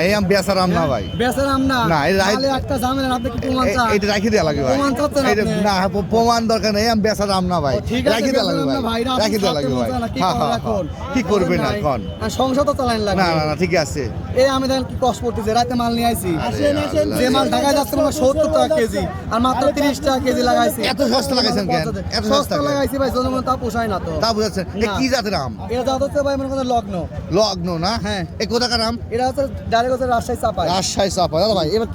এই আম বেচার আম না ভাই, বেচার আম না। না, এই তাহলে একটা ঝামেলা, আপনি কি প্রমাণ চান? এটা রাখি দেওয়া লাগবে ভাই। প্রমাণ চাচ্ছেন এটা আপনি? না, প্রমাণ দরকার নেই, আম বেচার আম না ভাই, ঠিক আছে, রাখি দেওয়া লাগবে বেচার আম না ভাই, ভাই, রাখি দেওয়া লাগবে ভাই। হ্যাঁ হ্যাঁ হ্যাঁ, কি করবেন এখন? সংসার তো চালাইন লাগবে। না না না, ঠিক আছে। এই আমি দেখেন কি কষ্ট করতেছে, রাতে মাল নিয়ে আইছি। যে মাল ঢাকায় যাচ্ছে 70 টাকা কেজি, আর মাত্র 30 টাকা কেজি লাগাইছি। এত সস্তা লাগাইছেন কেন? এত সস্তা সস্তা কেন? লাগাইছি ভাই, জনগণ তা পোষায় না তো। তা বুঝাচ্ছেন, এ না। কি জাতের আম? এটা যা হচ্ছে ভাই মনে করেন লগ্ন। লগ্ন না? হ্যাঁ। এ কোথাকার আম? এটা হচ্ছে ডাইরেক্ট হচ্ছে রাজশাহী চাপাই। রাজশাহী চাপা। দাদা ভাই, এবার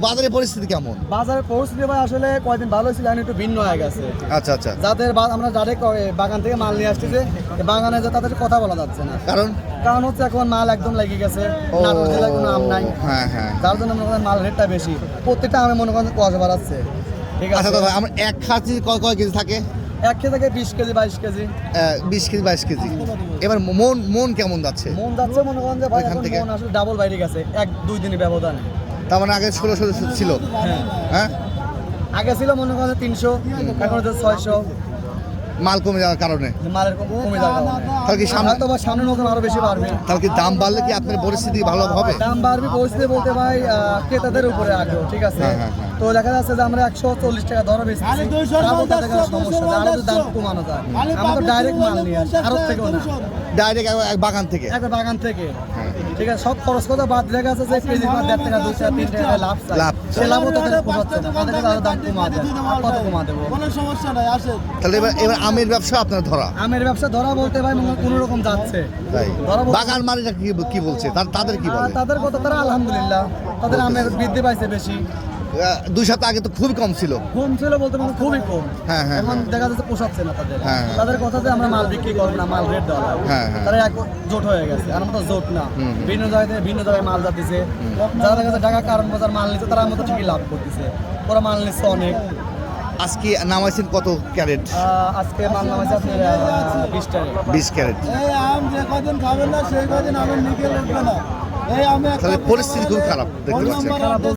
বাজারের পরিস্থিতি কেমন? বাজারে পরিস্থিতি ভাই আসলে কয়দিন ভালো ছিল, এখন একটু ভিন্ন হয়ে গেছে। আচ্ছা আচ্ছা, যাদের আমরা ডাইরেক্ট বাগান থেকে মাল নিয়ে আসছি, যে বাগানে যে তাদের কথা বলা যাচ্ছে না, কারণ কারণ হচ্ছে এখন মাল একদম লেগে গেছে, ও, নাটোর জেলায় কোনো আম নাই, হ্যাঁ হ্যাঁ। যার জন্য মনে করেন মাল রেটটা বেশি। প্রত্যেকটা আমে মনে করেন কুয়াশা বাড়াচ্ছে। ঠিক আচ্ছা আছে, দাদা, আমার এক খাঁচি কয় কেজি থাকে? এক কেজি থেকে 20 কেজি 22 কেজি 20 কেজি 22 কেজি। এবার মন কেমন যাচ্ছে? মন যাচ্ছে মনে করেন যে ভাই ওইখান এখন থেকে? মন আসলে ডাবল বাইরে গেছে 1-2 দিনের ব্যবধানে। তার মানে আগে 1600 ছিল, হ্যাঁ, হ্যাঁ? আগে ছিল মনে করেন 300, এখন হচ্ছে 600। মাল কমে যাওয়ার কারণে। মালের কমে যাবে, তাহলে কি সামনে, হয়তো বা সামনের মতন আরো বেশি বাড়বে। তাহলে কি দাম বাড়লে কি আপনার পরিস্থিতি ভালো হবে? দাম বাড়বে পরিস্থিতি বলতে ভাই ক্রেতাদের উপরে আগ্রহ। ঠিক আছে, হ্যাঁ, হ্যাঁ, হ্যাঁ। তো দেখা যাচ্ছে যে আমরা 140 টাকা দরে বেশি, আরো সমস্যা, আরো যদি দাম কমানো যায়। আমরা তো ডাইরেক্ট মাল নিয়ে আসি আরো থেকে না, ডাইরেক্ট বাগান থেকে। একটা বাগান থেকে। হ্যাঁ। ঠিক আছে, সব খরচ কথা বাদ দেখা যাচ্ছে যে কেজি পার 1.5 টাকা 2 টাকা 3 টাকা লাভ চাই। লাভ সে লাভও তাদের পোষাচ্ছে না, তাদেরকে আরো দাম কমা দেয়। কত কমা দেবো? তাহলে এবার আমের ব্যবসা আপনার ধরা। আমের ব্যবসা ধরা বলতে ভাই মনে হয় কোনো রকম যাচ্ছে। তাই ধরা বলতে- বাগান মালিকরা কি বলছে, তাদের কি বলে? তাদের কথা তারা আলহামদুলিল্লাহ, তাদের আমের বৃদ্ধি পাইছে বেশি। 2 সপ্তাহ আগে তো খুবই কম ছিল। কম ছিল বলতে মানে খুবই কম। হ্যাঁ, হ্যাঁ, এখন হ্যাঁ। দেখা যাচ্ছে পোষাচ্ছে না তাদের। হ্যাঁ, হ্যাঁ। তাদের কথা যে আমরা মাল বিক্রি করবো না, মাল রেট দেওয়া লাগবে। হ্যাঁ, হ্যাঁ। তারা এক জোট হয়ে গেছে, আর আমরা তো জোট না। হুম। ভিন্ন জায়গায় থেকে ভিন্ন জায়গায় মাল যাচ্ছে। যারা দেখা যাচ্ছে ঢাকা কারণ বাজার মাল নিচ্ছে, তারা মতো ঠিকই লাভ করতেছে। ওরা মাল নিচ্ছে অনেক। আজকে নামাইছেন কত ক্যারেট? আজকে মাল নামাইছে আপনার 20 টাকা। 20 ক্যারেট। এই আম যে কদিন খাবেন না সেই কদিন আমের নিকেল উঠবে না। এই আমে তাহলে পরিস্থিতি খুব খারাপ দেখতে পাচ্ছেন। খারাপ